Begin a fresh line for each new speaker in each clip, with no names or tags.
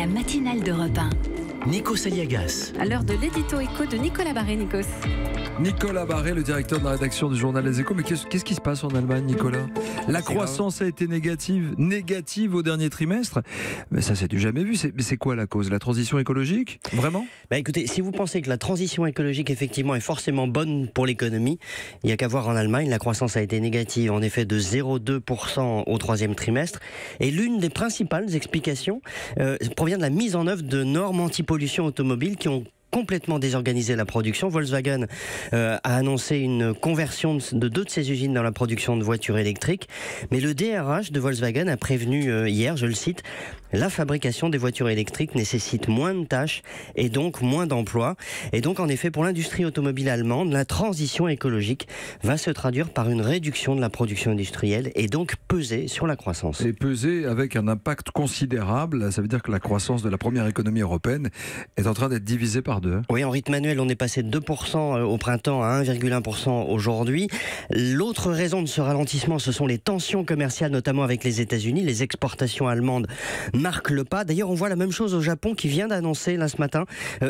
La matinale d'Europe 1.
Nikos Aliagas.
À l'heure de l'édito éco de Nicolas Barré, Nikos.
Nicolas Barré, le directeur de la rédaction du journal Les Échos. Mais qu'est-ce qui se passe en Allemagne, Nicolas? La croissance a été négative au dernier trimestre. Mais ça, c'est du jamais vu. Mais c'est quoi la cause? La transition écologique? Vraiment?
Écoutez, si vous pensez que la transition écologique, effectivement, est forcément bonne pour l'économie, il n'y a qu'à voir en Allemagne. La croissance a été négative, en effet, de 0,2% au troisième trimestre. Et l'une des principales explications provient de la mise en œuvre de normes anti-pollution automobile qui ont complètement désorganisé la production. Volkswagen a annoncé une conversion de 2 de ses usines dans la production de voitures électriques. Mais le DRH de Volkswagen a prévenu hier, je le cite, la fabrication des voitures électriques nécessite moins de tâches et donc moins d'emplois. Et donc, en effet, pour l'industrie automobile allemande, la transition écologique va se traduire par une réduction de la production industrielle et donc peser sur la croissance.
Et peser avec un impact considérable. Ça veut dire que la croissance de la première économie européenne est en train d'être divisée par 2.
Oui, en rythme annuel, on est passé de 2% au printemps à 1,1% aujourd'hui. L'autre raison de ce ralentissement, ce sont les tensions commerciales, notamment avec les États-Unis. Les exportations allemandes marquent le pas. D'ailleurs, on voit la même chose au Japon qui vient d'annoncer, là ce matin,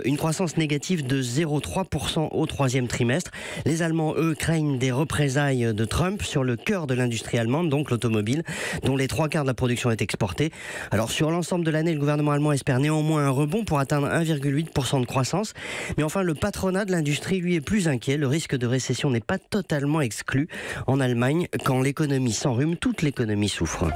une croissance négative de 0,3% au troisième trimestre. Les Allemands, eux, craignent des représailles de Trump sur le cœur de l'industrie allemande, donc l'automobile, dont les 3/4 de la production est exportée. Alors, sur l'ensemble de l'année, le gouvernement allemand espère néanmoins un rebond pour atteindre 1,8% de croissance. Mais enfin, le patronat de l'industrie, lui, est plus inquiet. Le risque de récession n'est pas totalement exclu. En Allemagne, quand l'économie s'enrhume, toute l'économie souffre.